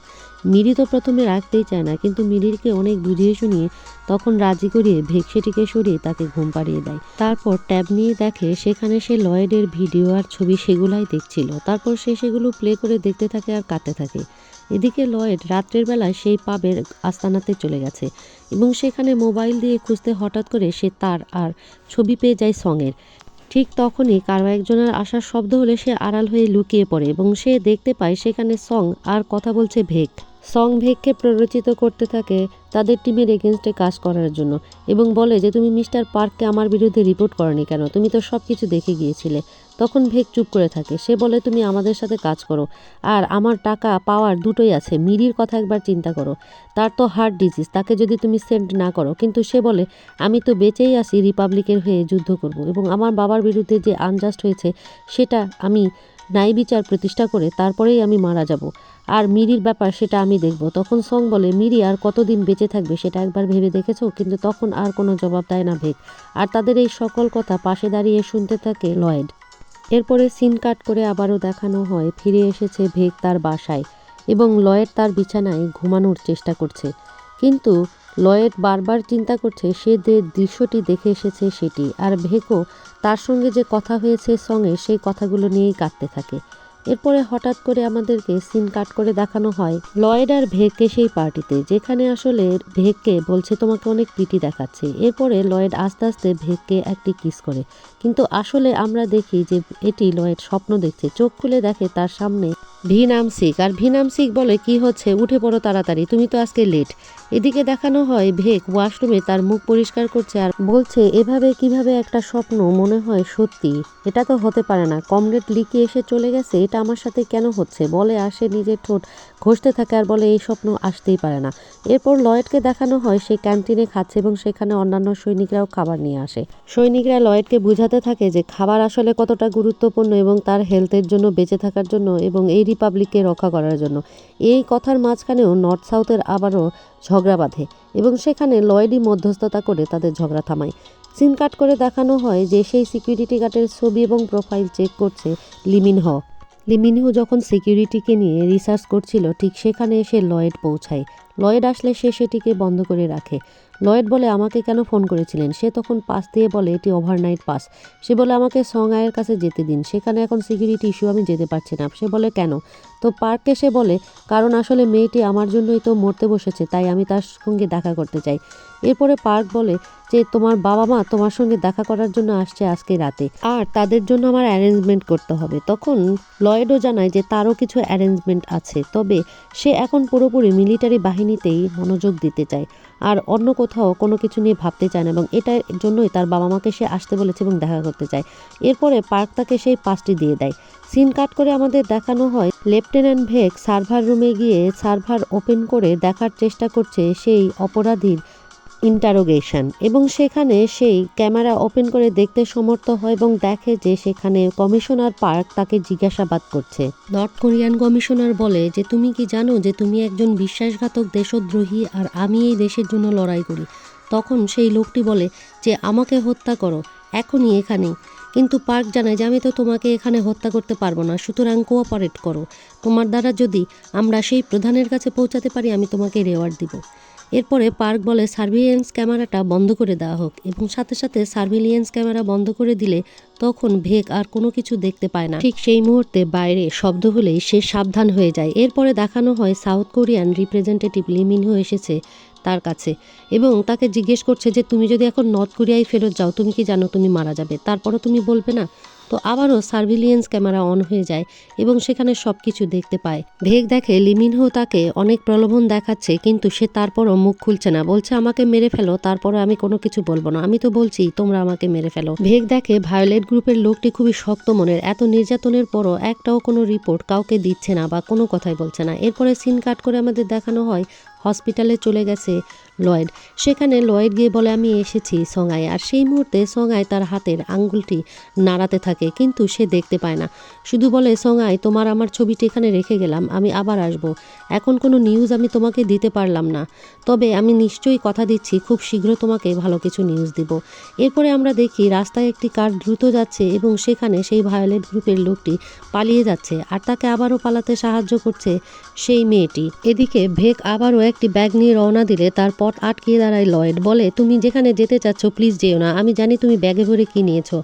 মিরি তো প্রথমে রাখতেই চায় না, কিন্তু মিরিকে অনেক বুঝিয়ে শুনিয়ে তখন রাজি করিয়ে ভেগ সেটিকে সরিয়ে তাকে ঘুম পাড়িয়ে দেয়। তারপর ট্যাব নিয়ে দেখে সেখানে সে লয়েডের ভিডিও আর ছবি সেগুলাই দেখছিল। তারপর সে সেগুলো প্লে করে দেখতে থাকে আর কাঁদতে থাকে। এদিকে লয়েড রাত্রের বেলায় সেই পাবের আস্তানাতে চলে গেছে এবং সেখানে মোবাইল দিয়ে খুঁজতে হঠাৎ করে সে তার আর ছবি পেয়ে যায় সঙের। ঠিক তখনই কারো একজনের আসার শব্দ হলে সে আড়াল হয়ে লুকিয়ে পড়ে এবং সে দেখতে পায় সেখানে সং আর কথা বলছে ভেগ। সং ভেগকে প্ররোচিত করতে থাকে তাদের টিমের এগেনস্টে কাজ করার জন্য এবং বলে যে তুমি মিস্টার পার্ককে আমার বিরুদ্ধে রিপোর্ট করনি কেন, তুমি তো সব কিছু দেখে গিয়েছিলে। তখন ভেগ চুপ করে থাকে। সে বলে, তুমি আমাদের সাথে কাজ করো আর আমার টাকা পাওয়ার দুটোই আছে। মিরির কথা একবার চিন্তা করো, তার তো হার্ট ডিজিজ, তাকে যদি তুমি সেন্ড না করো। কিন্তু সে বলে, আমি তো বেঁচেই আছি, রিপাবলিকের হয়ে যুদ্ধ করব এবং আমার বাবার বিরুদ্ধে যে আনজাস্ট হয়েছে সেটা আমি ন্যায় বিচার প্রতিষ্ঠা করে তারপরেই আমি মারা যাব। আর মিরির ব্যাপার সেটা আমি দেখব। তখন সং বলে, মিরি আর কতদিন বেঁচে থাকবে সেটা একবার ভেবে দেখেছো? কিন্তু তখন আর কোনো জবাব দেয় না ভেগ। আর তাদের এই সকল কথা পাশে দাঁড়িয়ে শুনতে থাকে লয়েড। এরপরে সিন কাট করে আবারও দেখানো হয় ফিরে এসেছে ভেগ তার বাসায় এবং লয়েড তার বিছানায় ঘুমানোর চেষ্টা করছে, কিন্তু লয়েড বারবার চিন্তা করছে সে যে দৃশ্যটি দেখে এসেছে সেটি, আর ভেগও তার সঙ্গে যে কথা হয়েছে সঙ্গে সেই কথাগুলো নিয়েই কাটতে থাকে। এরপরে হঠাৎ করে আমাদেরকে সিন কাট করে দেখানো হয় লয়েড আর ভেগকে সেই পার্টিতে, যেখানে আসলে ভেগকে বলছে তোমাকে অনেক পিটি দেখাচ্ছে। এরপরে লয়েড আস্তে আস্তে ভেগকে একটি কিস করে, কিন্তু আসলে আমরা দেখি যে এটি লয়েড স্বপ্ন দেখছে। চোখ খুলে দেখে তার সামনে ভিনামসিক, আর ভিনামসিক বলে কি হচ্ছে, উঠে পড়ো তাড়াতাড়ি, তুমি তো আজকে লেট। এদিকে দেখানো হয় ভেগ ওয়াশরুমে তার মুখ পরিষ্কার করছে আর বলছে এভাবে কিভাবে একটা স্বপ্ন মনে হয় সত্যি, এটা তো হতে পারে না, কমরেড লিকে এসে চলে গেছে, এটা আমার সাথে কেন হচ্ছে, বলে আসে নিজের ঠোঁট ঘষতে থাকে আর বলে এই স্বপ্ন আসতেই পারে না। এরপর লয়েডকে দেখানো হয় সে ক্যান্টিনে খাচ্ছে এবং সেখানে অন্যান্য সৈনিকরাও খাবার নিয়ে আসে। সৈনিকরা লয়েডকে বুঝাতে থাকে যে খাবার আসলে কতটা গুরুত্বপূর্ণ এবং তার হেলথের জন্য, বেঁচে থাকার জন্য এবং এই রিপাবলিককে রক্ষা করার জন্য। এই কথার মাঝখানেও নর্থ সাউথের আবারও ঝগড়া বাঁধে এবং সেখানে লয়েডই মধ্যস্থতা করে তাদের ঝগড়া থামায়। সিন কাট করে দেখানো হয় যে সেই সিকিউরিটি গার্ডের ছবি এবং প্রোফাইল চেক করছে লিমিনহ। লিমিনহো যখন সিকিউরিটিকে নিয়ে রিসার্চ করছিল ঠিক সেখানে এসে লয়েড পৌঁছায়। লয়েড আসলে সে সেটিকে বন্ধ করে রাখে। লয়েড বলে আমাকে কেন ফোন করেছিলেন, সে তখন পাস দিয়ে বলে এটি ওভারনাইট পাস। সে বলে আমাকে সং আয়ের কাছে যেতে দিন, সেখানে এখন সিকিউরিটি ইস্যু, আমি যেতে পারছি না। সে বলে কেন, তো পার্ককে সে বলে কারণ আসলে মেয়েটি আমার জন্যই তো মরতে বসেছে, তাই আমি তার সঙ্গে দেখা করতে চাই। এরপরে পার্ক বলে যে তোমার বাবা মা তোমার সঙ্গে দেখা করার জন্য আসছে আজকে রাতে, আর তাদের জন্য আমার অ্যারেঞ্জমেন্ট করতে হবে। তখন লয়েডও জানায় যে তারও কিছু অ্যারেঞ্জমেন্ট আছে, তবে সে এখন পুরোপুরি মিলিটারি বাহিনীতেই মনোযোগ দিতে চায় আর অন্য কোথাও কোনো কিছু নিয়ে ভাবতে চায় না, এবং এটার জন্যই তার বাবা মাকে সে আসতে বলেছে এবং দেখা করতে চায়। এরপরে পার্ক তাকে সেই পাসটি দিয়ে দেয়। সিন কাট করে আমাদের দেখানো হয় লেফটেন্যান্ট ভেগ সার্ভার রুমে গিয়ে সার্ভার ওপেন করে দেখার চেষ্টা করছে সেই অপরাধীর ইন্টারোগেশন, এবং সেখানে সেই ক্যামেরা ওপেন করে দেখতে সমর্থ হয় এবং দেখে যে সেখানে কমিশনার পার্ক তাকে জিজ্ঞাসাবাদ করছে। নর্থ কোরিয়ান কমিশনার বলে যে তুমি কি জানো যে তুমি একজন বিশ্বাসঘাতক দেশদ্রোহী আর আমি এই দেশের জন্য লড়াই করি। তখন সেই লোকটি বলে যে আমাকে হত্যা করো এখনই এখানেই, কিন্তু পার্ক জানায় যে আমি তো তোমাকে এখানে হত্যা করতে পারবো না, সুতরাং কোঅপারেট করো, তোমার দ্বারা যদি আমরা সেই প্রধানের কাছে পৌঁছাতে পারি আমি তোমাকে রেওয়ার্ড দিব। এরপরে পার্ক বলে সার্ভিলিয়েন্স ক্যামেরাটা বন্ধ করে দেওয়া হোক, এবং সাথে সাথে সার্ভিলিয়েন্স ক্যামেরা বন্ধ করে দিলে তখন ভেগ আর কোনো কিছু দেখতে পায় না। ঠিক সেই মুহূর্তে বাইরে শব্দ হলেই সে সাবধান হয়ে যায়। এরপরে দেখানো হয় সাউথ কোরিয়ান রিপ্রেজেন্টেটিভ লি মিনহো এসেছে তার কাছে এবং তাকে জিজ্ঞেস করছে যে তুমি যদি এখন নর্থ কোরিয়ায় ফেরত যাও তুমি কি জানো তুমি মারা যাবে, তারপরও তুমি বলবে না। তো আবারও সার্ভিলিয়েন্স ক্যামেরা অন হয়ে যায় এবং সেখানে সব কিছু দেখতে পায়। ভেগ দেখে লিমিনহো তাকে অনেক প্রলোভন দেখাচ্ছে, কিন্তু সে তারপরও মুখ খুলছে না, বলছে আমাকে মেরে ফেলো, তারপরে আমি কোনো কিছু বলবো না, আমি তো বলছি তোমরা আমাকে মেরে ফেলো। ভেগ দেখে ভায়োলেট গ্রুপের লোকটি খুবই শক্ত মনের, এত নির্যাতনের পরও একটাও কোনো রিপোর্ট কাউকে দিচ্ছে না বা কোনো কথাই বলছে না। এরপরে সিন কাট করে আমাদের দেখানো হয় হসপিটালে চলে গেছে লয়েড। সেখানে লয়েড গিয়ে বলে আমি এসেছি সঙ্গায়, আর সেই মুহূর্তে সঙ্গায় তার হাতের আঙ্গুলটি নাড়াতে থাকে, কিন্তু সে দেখতে পায় না, শুধু বলে সঙ্গায় তোমার আমার ছবিটি এখানে রেখে গেলাম, আমি আবার আসব, এখন কোনো নিউজ আমি তোমাকে দিতে পারলাম না, তবে আমি নিশ্চয়ই কথা দিচ্ছি খুব শীঘ্র তোমাকে ভালো কিছু নিউজ দিব। এরপরে আমরা দেখি রাস্তায় একটি কার দ্রুত যাচ্ছে এবং সেখানে সেই ভায়োলেট গ্রুপের লোকটি পালিয়ে যাচ্ছে আর তাকে আবারও পালাতে সাহায্য করছে সেই মেয়েটি। এদিকে ভেগ আবারও একটি ব্যাগ নিয়ে রওনা দিলে তার পথ আটকিয়ে দাঁড়ায় লয়েড, বলে তুমি যেখানে যেতে চাচ্ছ প্লিজ যেও না, আমি জানি তুমি ব্যাগে ভরে কি নিয়েছো,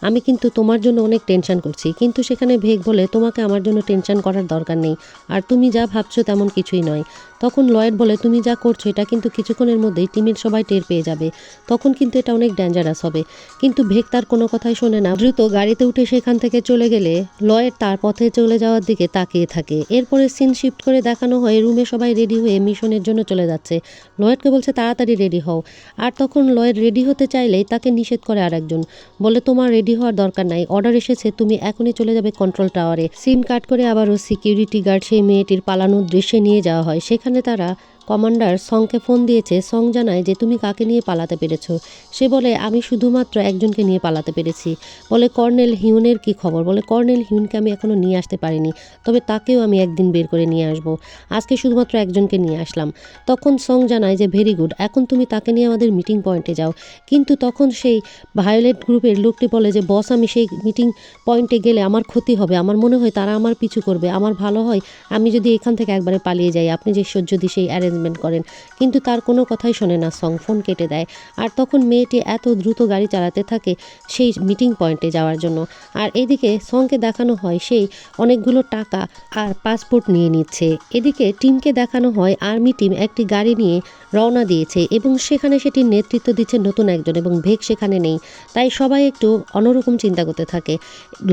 আমি কিন্তু তোমার জন্য অনেক টেনশন করছি। কিন্তু সেখানে ভেগ বলে তোমাকে আমার জন্য টেনশন করার দরকার নেই, আর তুমি যা ভাবছো তেমন কিছুই নয়। তখন লয়েড বলে তুমি যা করছো এটা কিন্তু কিছুক্ষণের মধ্যেই টিমের সবাই টের পেয়ে যাবে, তখন কিন্তু এটা অনেক ডেঞ্জারাস হবে। কিন্তু ভেগ তার কোনো কথাই শোনে না, দ্রুত গাড়িতে উঠে সেখান থেকে চলে গেলে লয়েড তার পথে চলে যাওয়ার দিকে তাকিয়ে থাকে। এরপরে সিন শিফট করে দেখানো হয় রুমে সবাই রেডি হয়ে মিশনের জন্য চলে যাচ্ছে। লয়েডকে বলছে তাড়াতাড়ি রেডি হও, আর তখন লয়েড রেডি হতে চাইলেই তাকে নিষেধ করে আরেকজন, বলে তোমার রেডি হওয়ার দরকার নাই, অর্ডার এসেছে তুমি এখনই চলে যাবে কন্ট্রোল টাওয়ারে। সিম কাট করে আবারও সিকিউরিটি গার্ড সেই মেয়েটির পালানোর দৃশ্যে নিয়ে যাওয়া হয়। সেখানে তারা কমান্ডার সংকে ফোন দিয়েছে। সং জানায় যে তুমি কাকে নিয়ে পালাতে পেরেছো। সে বলে আমি শুধুমাত্র একজনকে নিয়ে পালাতে পেরেছি। বলে কর্নেল হিউনের কি খবর? বলে কর্নেল হিউনকে আমি এখনও নিয়ে আসতে পারিনি, তবে তাকেও আমি একদিন বের করে নিয়ে আসব। আজকে শুধুমাত্র একজনকে নিয়ে আসলাম। তখন সং জানায় যে ভেরি গুড, এখন তুমি তাকে নিয়ে আমাদের মিটিং পয়েন্টে যাও। কিন্তু তখন সেই ভায়োলেট গ্রুপের লোকটি বলে যে বস, আমি সেই মিটিং পয়েন্টে গেলে আমার ক্ষতি হবে, আমার মনে হয় তারা আমার পিছু করবে, আমার ভালো হয় আমি যদি এখান থেকে একবারে পালিয়ে যাই, আপনি যে যদি সেই অ্যারেঞ্জমেন্ট করেন। কিন্তু তার কোনো কথাই শোনে না সং, ফোন কেটে দেয়। আর তখন মেয়েটি এত দ্রুত গাড়ি চালাতে থাকে সেই মিটিং পয়েন্টে যাওয়ার জন্য। আর এদিকে সংকে দেখানো হয় সেই অনেকগুলো টাকা আর পাসপোর্ট নিয়ে নিচ্ছে। এদিকে টিমকে দেখানো হয় আর্মি টিম একটি গাড়ি নিয়ে রওনা দিয়েছে এবং সেখানে সেটির নেতৃত্ব দিচ্ছে নতুন একজন এবং ভেক সেখানে নেই। তাই সবাই একটু অন্যরকম চিন্তা করতে থাকে।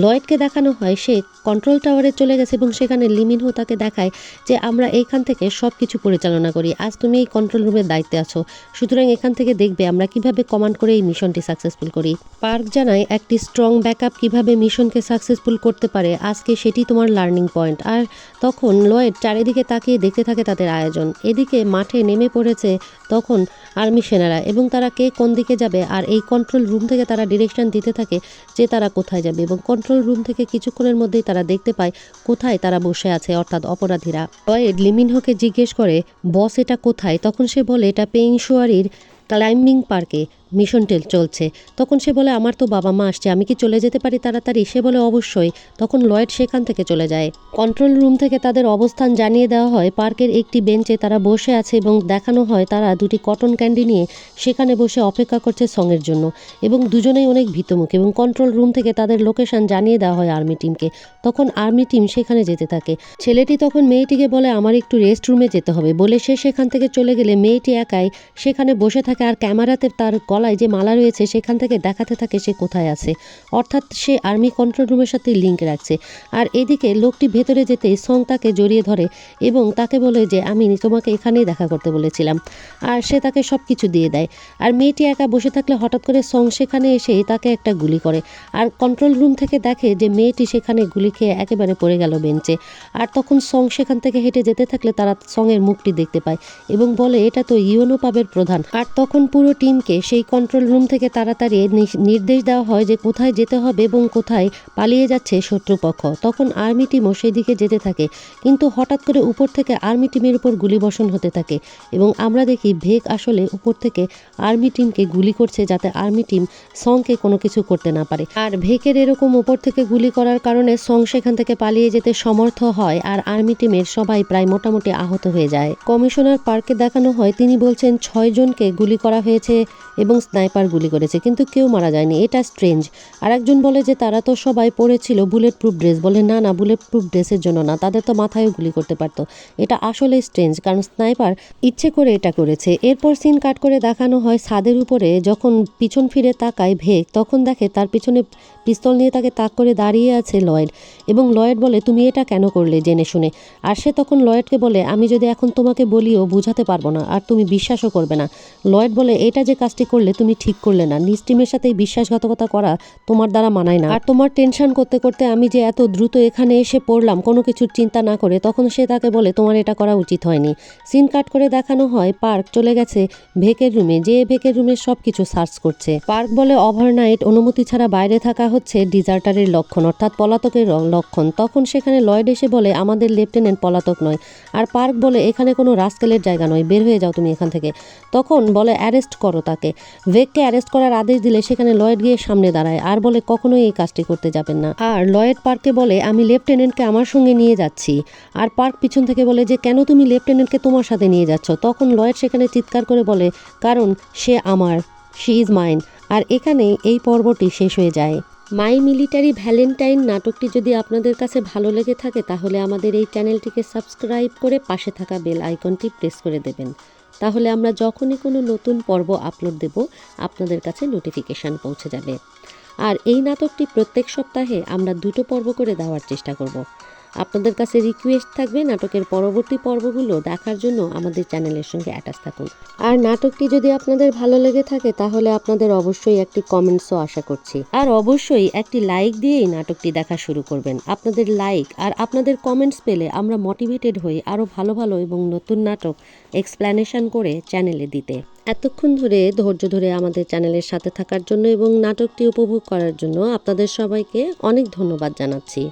লয়েডকে দেখানো হয় সে কন্ট্রোল টাওয়ারে চলে গেছে এবং সেখানে লিমিনহো তাকে দেখায় যে আমরা এইখান থেকে সব কিছু পরিচালনা করি, আজ তুমি এই কন্ট্রোল রুমের দায়িত্বে আছো, সুতরাং এখান থেকে দেখবে আমরা কিভাবে কমান্ড করে এই মিশনটি সাকসেসফুল করি। পার্ক জানায় একটি স্ট্রং ব্যাকআপ কিভাবে মিশনকে সাকসেসফুল করতে পারে, আজকে সেটি তোমার লার্নিং পয়েন্ট। আর তখন লয়েড চারিদিকে তাকিয়ে দেখতে থাকে তাদের আয়োজন। এদিকে মাঠে নেমে পড়েছে তখন আর্মি সেনারা এবং তারা কে কোন দিকে যাবে আর এই কন্ট্রোল রুম থেকে তারা ডিরেকশন দিতে থাকে যে তারা কোথায় যাবে। এবং কন্ট্রোল রুম থেকে কিছুক্ষণের মধ্যেই তারা দেখতে পায় কোথায় তারা বসে আছে, অর্থাৎ অপরাধীরা। লয়েড লিমিনহোকে জিজ্ঞেস করে বস এটা কোথায়? তখন সে বলে এটা পেইংশুয়ারির ক্লাইম্বিং পার্কে মিশন চলছে। তখন সে বলে আমার তো বাবা মা আসছে, আমি কি চলে যেতে পারি তাড়াতাড়ি? সে বলে অবশ্যই। তখন লয়েড সেখান থেকে চলে যায়। কন্ট্রোল রুম থেকে তাদের অবস্থান জানিয়ে দেওয়া হয়। পার্কের একটি বেঞ্চে তারা বসে আছে এবং দেখানো হয় তারা দুটি কটন ক্যান্ডি নিয়ে সেখানে বসে অপেক্ষা করছে সঙের জন্য এবং দুজনেই অনেক ভীতমুখ। এবং কন্ট্রোল রুম থেকে তাদের লোকেশন জানিয়ে দেওয়া হয় আর্মি টিমকে। তখন আর্মি টিম সেখানে যেতে থাকে। ছেলেটি তখন মেয়েটিকে বলে আমার একটু রেস্ট রুমে যেতে হবে বলে সে সেখান থেকে চলে গেলে মেয়েটি একাই সেখানে বসে থাকে আর ক্যামেরাতে তার গলায় যে মালা রয়েছে সেখান থেকে দেখাতে থাকে সে কোথায় আছে, অর্থাৎ সে আর্মি কন্ট্রোল রুমের সাথে লিঙ্ক রাখছে। আর এদিকে লোকটি ভেতরে যেতেই সং তাকে জড়িয়ে ধরে এবং তাকে বলে যে আমি তোমাকে এখানেই দেখা করতে বলেছিলাম। আর সে তাকে সব কিছু দিয়ে দেয়। আর মেয়েটি একা বসে থাকলে হঠাৎ করে সং সেখানে এসে তাকে একটা গুলি করে। আর কন্ট্রোল রুম থেকে দেখে যে মেয়েটি সেখানে গুলি খেয়ে একেবারে পড়ে গেল বেঞ্চে। আর তখন সং সেখান থেকে হেঁটে যেতে থাকলে তারা সঙের মুখটি দেখতে পায় এবং বলে এটা তো ইউনো পাবের প্রধান। আর তখন পুরো টিমকে সেই কন্ট্রোল রুম থেকে তাড়াতাড়ি নির্দেশ দেওয়া হয় যে কোথায় যেতে হবে এবং কোথায় পালিয়ে যাচ্ছে শত্রুপক্ষ। তখন আর্মি টিমও সেদিকে যেতে থাকে, কিন্তু হঠাৎ করে উপর থেকে আর্মি টিমের উপর গুলিবর্ষণ হতে থাকে এবং আমরা দেখি ভেক আসলে উপর থেকে আর্মি টিমকে গুলি করছে যাতে আর্মি টিম সংকে কোনো কিছু করতে না পারে। আর ভেকের এরকম উপর থেকে গুলি করার কারণে সং সেখান থেকে পালিয়ে যেতে সমর্থ হয় আর আর্মি টিমের সবাই প্রায় মোটামুটি আহত হয়ে যায়। কমিশনার পার্কে দেখানো হয় তিনি বলছেন 6 জনকে গুলি করা হয়েছে এবং স্নাইপার গুলি করেছে কিন্তু কেউ মারা যায়নি, এটা স্ট্রেঞ্জ। আর একজন বলে যে তারা তো সবাই পরেছিল বুলেট প্রুফ ড্রেস। বলে না না, বুলেট প্রুফ ড্রেসের জন্য না, তাদের তো মাথায়ও গুলি করতে পারতো। এটা আসলে স্ট্রেঞ্জ, কারণ স্নাইপার ইচ্ছে করে এটা করেছে। এরপর সিন কাট করে দেখানো হয় ছাদের উপরে যখন পিছন ফিরে তাকায় ভেক, তখন দেখে তার পিছনে পিস্তল নিয়ে তাকে তাক করে দাঁড়িয়ে আছে লয়েড এবং লয়েড বলে তুমি এটা কেন করলে জেনে শুনে? আর সে তখন লয়েডকে বলে আমি যদি এখন তোমাকে বলিও বুঝাতে পারবো না আর তুমি বিশ্বাসও করবে না। লয়েড বলে এটা যে কাজটি করলে তুমি ঠিক করলে না, নিজ টিমের সাথে বিশ্বাসঘাতকতা করা তোমার দ্বারা মানায় না। আর তোমার টেনশন করতে করতে আমি যে এত দ্রুত এখানে এসে পড়লাম কোনো কিছুর চিন্তা না করে। তখন সে তাকে বলে তোমার এটা করা উচিত হয়নি। সিন কাট করে দেখানো হয় পার্ক চলে গেছে ভেকের রুমে, যে ভেকের রুমের সব কিছু সার্চ করছে। পার্ক বলে ওভারনাইট অনুমতি ছাড়া বাইরে থাকা হচ্ছে ডিজার্টারের লক্ষণ, অর্থাৎ পলাতকের লক্ষণ। তখন সেখানে লয়েড এসে বলে আমাদের লেফটেন্যান্ট পলাতক নয়। আর পার্ক বলে এখানে কোনো রাস্কেলের জায়গা নয়, বের হয়ে যাও তুমি এখান থেকে। তখন বলে অ্যারেস্ট করো তাকে। ভেককে অ্যারেস্ট করার আদেশ দিলে সেখানে লয়েড গিয়ে সামনে দাঁড়ায় আর বলে কখনোই এই কাজটি করতে যাবেন না। আর লয়েড পার্ককে বলে আমি লেফটেন্যান্টকে আমার সঙ্গে নিয়ে যাচ্ছি। আর পার্ক পিছন থেকে বলে যে কেন তুমি লেফটেন্যান্টকে তোমার সাথে নিয়ে যাচ্ছ? তখন লয়েড সেখানে চিৎকার করে বলে কারণ সে আমার, শি ইজ মাইন। আর এখানে এই পর্বটি শেষ হয়ে যায়। মাই মিলিটারি ভ্যালেন্টাইন নাটকটি যদি আপনাদের কাছে ভালো লেগে থাকে তাহলে আমাদের এই চ্যানেলটিকে সাবস্ক্রাইব করে পাশে থাকা বেল আইকনটি প্রেস করে দেবেন। তাহলে আমরা যখনই কোনো নতুন পর্ব আপলোড দেব আপনাদের কাছে নোটিফিকেশান পৌঁছে যাবে। আর এই নাটকটি প্রত্যেক সপ্তাহে আমরা 2টো পর্ব করে দেওয়ার চেষ্টা করব। আপনাদের কাছে রিকোয়েস্ট থাকবে নাটকের পরবর্তী পর্বগুলো দেখার জন্য আমাদের চ্যানেলের সঙ্গে অ্যাটাচ থাকুন। আর নাটকটি যদি আপনাদের ভালো লেগে থাকে তাহলে আপনাদের অবশ্যই একটি কমেন্টসও আশা করছি। আর অবশ্যই একটি লাইক দিয়েই নাটকটি দেখা শুরু করবেন। আপনাদের লাইক আর আপনাদের কমেন্টস পেলে আমরা মোটিভেটেড হই আরও ভালো ভালো এবং নতুন নাটক এক্সপ্ল্যানেশন করে চ্যানেলে দিতে। এতক্ষণ ধরে ধৈর্য ধরে আমাদের চ্যানেলের সাথে থাকার জন্য এবং নাটকটি উপভোগ করার জন্য আপনাদের সবাইকে অনেক ধন্যবাদ জানাচ্ছি।